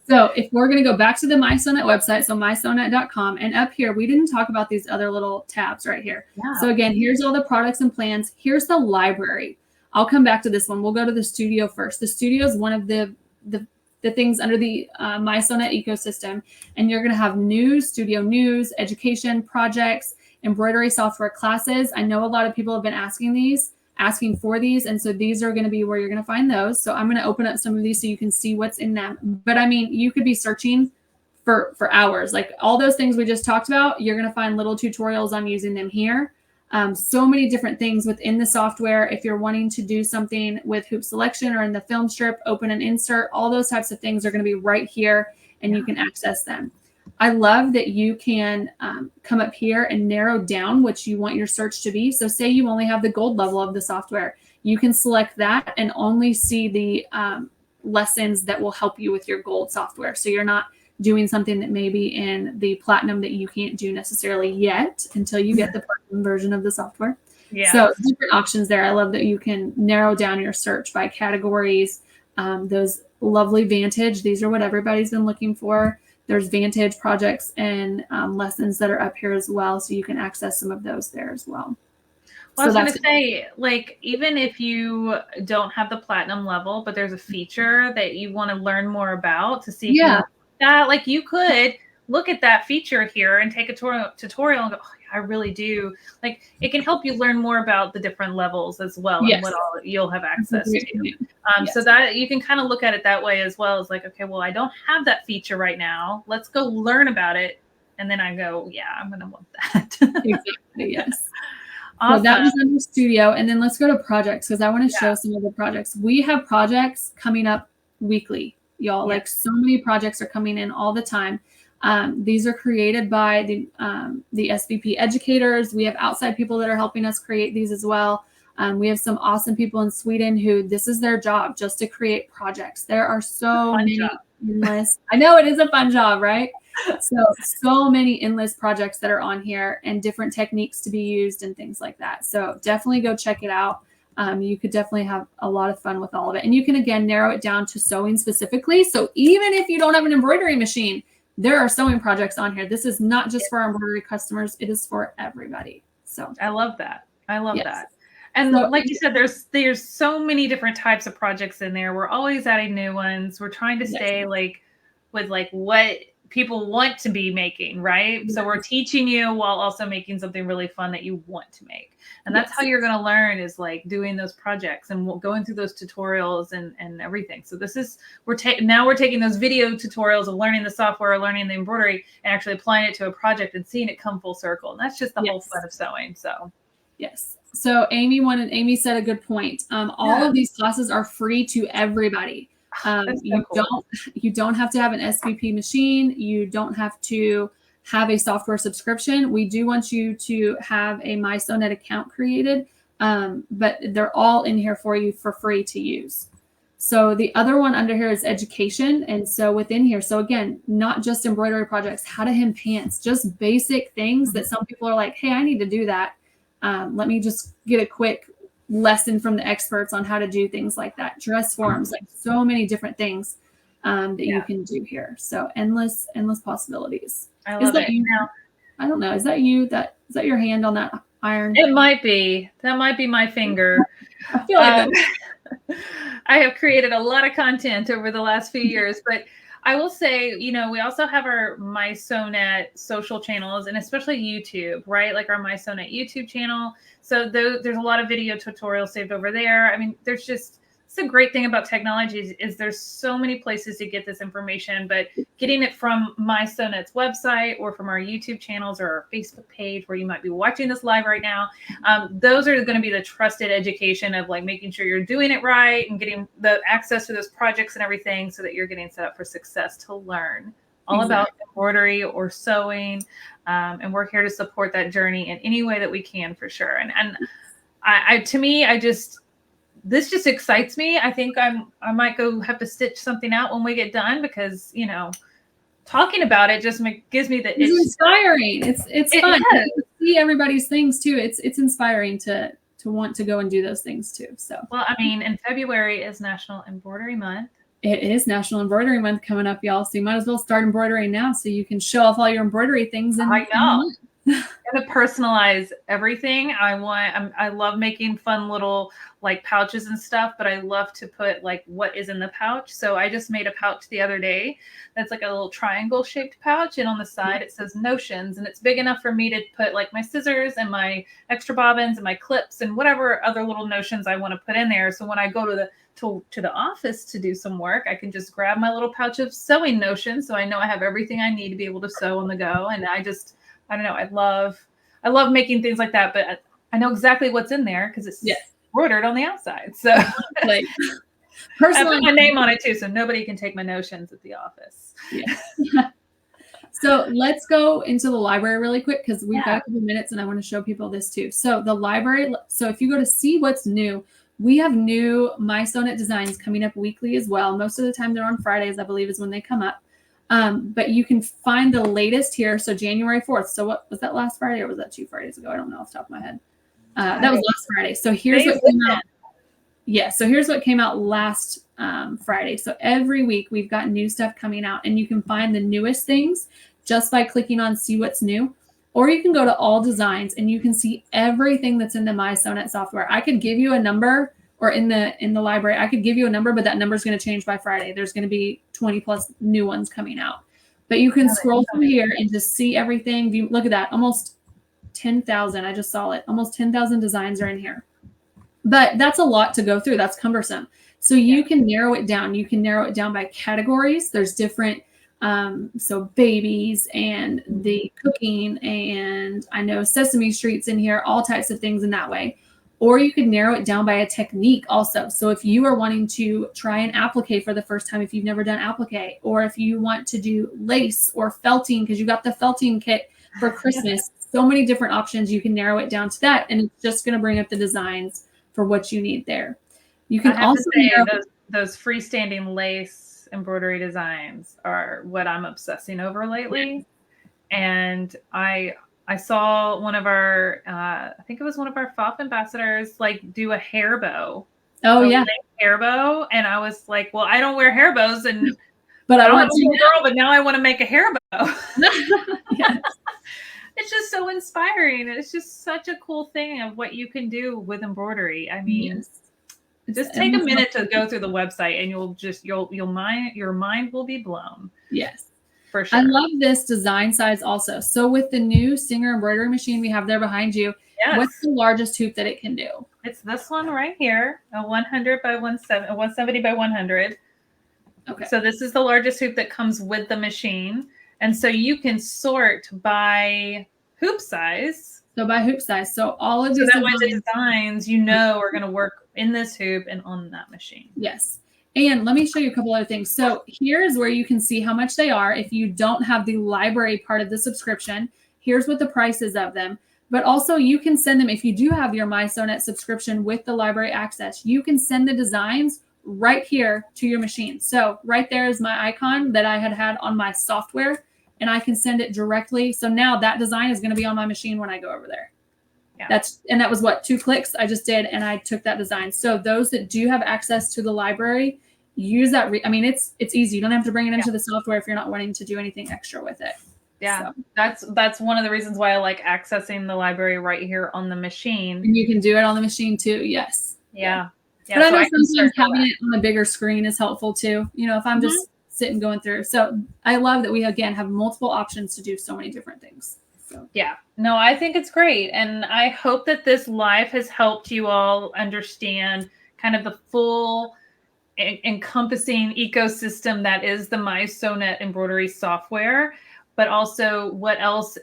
So if we're going to go back to the mySewnet website, so mySewnet.com, and up here, we didn't talk about these other little tabs right here. Yeah. So again, here's all the products and plans. Here's the library. I'll come back to this one. We'll go to the studio first. The studio is one of the things under the mySewnet ecosystem. And you're going to have news, studio news, education, projects, embroidery software classes. I know a lot of people have been asking asking for these. And so these are going to be where you're going to find those. So I'm going to open up some of these so you can see what's in them. But I mean, you could be searching for hours. Like all those things we just talked about, you're going to find little tutorials on using them here. So many different things within the software. If you're wanting to do something with hoop selection or in the film strip, open and insert, all those types of things are going to be right here, and you can access them. I love that you can come up here and narrow down what you want your search to be. So say you only have the gold level of the software, you can select that and only see the lessons that will help you with your gold software. So you're not doing something that may be in the platinum that you can't do necessarily yet until you get the platinum version of the software. Yeah. So different options there. I love that you can narrow down your search by categories. Those lovely Vantage, these are what everybody's been looking for. There's Vantage projects and lessons that are up here as well. So you can access some of those there as well. Well, I was going to say, like, even if you don't have the platinum level, but there's a feature that you want to learn more about to see if you that, like, you could look at that feature here and take a tutorial and go, oh, I really do. Like, it can help you learn more about the different levels as well and what all you'll have access to. So that you can kind of look at it that way as well as like, okay, well, I don't have that feature right now. Let's go learn about it. And then I go, yeah, I'm going to want that. Exactly. Yes. Awesome. So that was under studio. And then let's go to projects because I want to show some of the projects. We have projects coming up weekly, y'all. Like so many projects are coming in all the time. These are created by the SVP educators. We have outside people that are helping us create these as well. We have some awesome people in Sweden who this is their job, just to create projects. There are so many endless. I know it is a fun job, right? So many endless projects that are on here and different techniques to be used and things like that. So definitely go check it out. You could definitely have a lot of fun with all of it. And you can, again, narrow it down to sewing specifically. So even if you don't have an embroidery machine, there are sewing projects on here. This is not just for our embroidery customers. It is for everybody. So I love that. I love that. And so, like you said, there's so many different types of projects in there. We're always adding new ones. We're trying to stay like with like what people want to be making, right? So we're teaching you while also making something really fun that you want to make. And that's how you're going to learn, is like doing those projects and going through those tutorials and everything. So this is, now we're taking those video tutorials of learning the software, learning the embroidery, and actually applying it to a project and seeing it come full circle. And that's just the whole fun of sewing. So So Amy said a good point. All of these classes are free to everybody. You don't have to have an SVP machine. You don't have to have a software subscription. We do want you to have a mySewnet account created, but they're all in here for you for free to use. So the other one under here is education. And so within here, so again, not just embroidery projects, how to hem pants, just basic things that some people are like, hey, I need to do that. Let me just get a quick lesson from the experts on how to do things like that. Dress forms, like so many different things that you can do here. So endless possibilities. I love it. Now, I don't know. Is that you? Is that your hand on that iron? It might be. That might be my finger. I feel like I have created a lot of content over the last few years, but I will say, we also have our mySewnet social channels, and especially YouTube, right? Like our mySewnet YouTube channel. So there's a lot of video tutorials saved over there. I mean, it's a great thing about technology is there's so many places to get this information, but getting it from mySewnet's website or from our YouTube channels or our Facebook page where you might be watching this live right now, those are going to be the trusted education of like making sure you're doing it right and getting the access to those projects and everything so that you're getting set up for success to learn all about embroidery or sewing. And we're here to support that journey in any way that we can, for sure. And this just excites me. I think I might go have to stitch something out when we get done because, talking about it just gives me the it's inspiring. It's fun to see everybody's things too. It's inspiring to want to go and do those things too. So, well, I mean, in February is National Embroidery Month. It is National Embroidery Month coming up, y'all. So you might as well start embroidering now so you can show off all your embroidery things. I know. to personalize everything. I love making fun little like pouches and stuff, but I love to put like what is in the pouch. So I just made a pouch the other day that's like a little triangle shaped pouch, and on the side it says notions, and it's big enough for me to put like my scissors and my extra bobbins and my clips and whatever other little notions I want to put in there. So when I go to the office to do some work, I can just grab my little pouch of sewing notions, so I know I have everything I need to be able to sew on the go. And I don't know. I love making things like that, but I know exactly what's in there because it's embroidered on the outside. So like personally, I put my name on it too, so nobody can take my notions at the office. Yeah. So let's go into the library really quick because we've got a couple minutes and I want to show people this too. So the library. So if you go to see what's new, we have new mySewnet designs coming up weekly as well. Most of the time they're on Fridays, I believe, is when they come up. But you can find the latest here. So January 4th. So what was that, last Friday or was that 2 Fridays ago? I don't know off the top of my head. That was last Friday. So here's what came out. Yeah. So here's what came out last Friday. So every week we've got new stuff coming out, and you can find the newest things just by clicking on see what's new, or you can go to all designs and you can see everything that's in the mySewnet software. I could give you a number, or in the library, I could give you a number, but that number is going to change by Friday. There's going to be 20 plus new ones coming out. But you can scroll through here and just see everything. Look at that, almost 10,000. I just saw it. Almost 10,000 designs are in here. But that's a lot to go through. That's cumbersome. So you can narrow it down. You can narrow it down by categories. There's different, so babies and the cooking, and I know Sesame Street's in here, all types of things in that way. Or you could narrow it down by a technique also. So if you are wanting to try an applique for the first time, if you've never done applique, or if you want to do lace or felting because you got the felting kit for Christmas, so many different options, you can narrow it down to that. And it's just going to bring up the designs for what you need there. You can also say those freestanding lace embroidery designs are what I'm obsessing over lately. And I saw one of our, I think it was one of our FOP ambassadors, like do a hair bow. Oh yeah, hair bow, and I was like, well, I don't wear hair bows, and but I want to, girl, but now I want to make a hair bow. Yes. It's just so inspiring. It's just such a cool thing of what you can do with embroidery. I mean, just take a minute to go through the website, and your mind will be blown. Yes. For sure. I love this design size also. So with the new Singer embroidery machine we have there behind you, what's the largest hoop that it can do? It's this one right here, a 100 by 170 by 100. Okay. So this is the largest hoop that comes with the machine. And so you can sort by hoop size. So by hoop size. So all of these designs, are going to work in this hoop and on that machine. Yes. And let me show you a couple other things. So here's where you can see how much they are. If you don't have the library part of the subscription, here's what the price is of them. But also you can send them, if you do have your mySewnet subscription with the library access, you can send the designs right here to your machine. So right there is my icon that I had on my software, and I can send it directly. So now that design is going to be on my machine when I go over there. Yeah. That was what, 2 clicks I just did, and I took that design. So those that do have access to the library, use that. I mean, it's easy. You don't have to bring it into the software if you're not wanting to do anything extra with it. Yeah, so that's one of the reasons why I like accessing the library right here on the machine. And you can do it on the machine too. Yes. Yeah. But I know sometimes having it on a bigger screen is helpful too. If I'm just sitting going through. So I love that we again have multiple options to do so many different things. So. Yeah, no, I think it's great. And I hope that this live has helped you all understand kind of the full encompassing ecosystem that is the mySewnet embroidery software, but also what else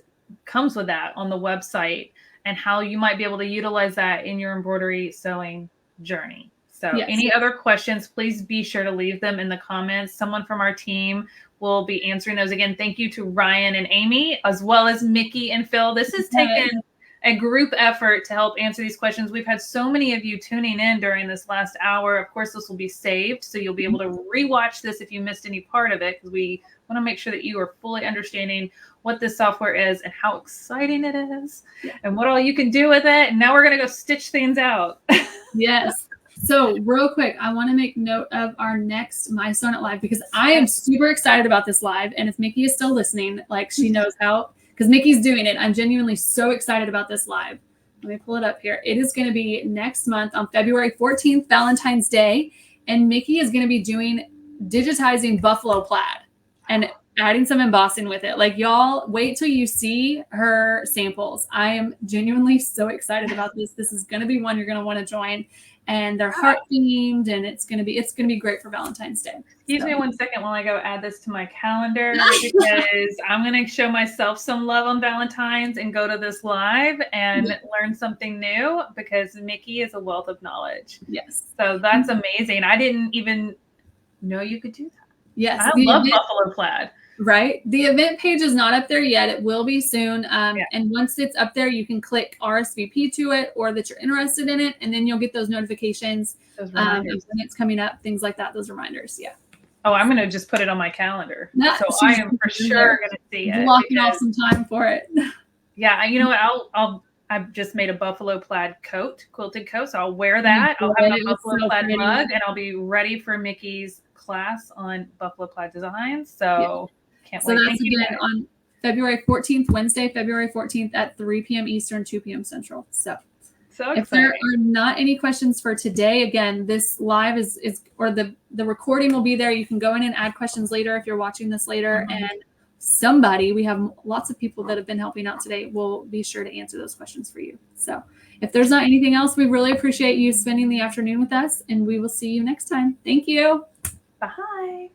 comes with that on the website and how you might be able to utilize that in your embroidery sewing journey. So any other questions, please be sure to leave them in the comments. Someone from our team will be answering those. Again, thank you to Ryan and Amy, as well as Mickey and Phil. This has taken a group effort to help answer these questions. We've had so many of you tuning in during this last hour. Of course, this will be saved, so you'll be able to rewatch this if you missed any part of it, because we want to make sure that you are fully understanding what this software is and how exciting it is and what all you can do with it. And now we're going to go stitch things out. Yes. So real quick, I want to make note of our next mySewnet live, because I am super excited about this live. And if Mickey is still listening, like she knows how, because Mickey's doing it. I'm genuinely so excited about this live. Let me pull it up here. It is going to be next month on February 14th, Valentine's Day. And Mickey is going to be digitizing buffalo plaid and adding some embossing with it. Like, y'all, wait till you see her samples. I am genuinely so excited about this. This is going to be one you're going to want to join. And they're heart themed, and it's gonna be great for Valentine's Day. Excuse me 1 second while I go add this to my calendar, because I'm gonna show myself some love on Valentine's and go to this live and learn something new, because Mickey is a wealth of knowledge. Yes. So that's amazing. I didn't even know you could do that. Yes. I love buffalo plaid. Right. The event page is not up there yet. It will be soon. And once it's up there, you can click RSVP to it, or that you're interested in it. And then you'll get those notifications when it's coming up, things like that, those reminders. Yeah. Oh, I'm going to just put it on my calendar. So I am for sure going to see it. Blocking off some time for it. Yeah. You know what? I've just made a buffalo plaid quilted coat. So I'll wear that. I'll have a buffalo plaid mug, and I'll be ready for Mickey's class on buffalo plaid designs. So can't wait. So that's again on February 14th, Wednesday, February 14th at 3 p.m. Eastern, 2 p.m. Central. So exciting. If there are not any questions for today, again, this live is or the recording will be there. You can go in and add questions later if you're watching this later. And we have lots of people that have been helping out today, will be sure to answer those questions for you. So if there's not anything else, we really appreciate you spending the afternoon with us, and we will see you next time. Thank you. Bye.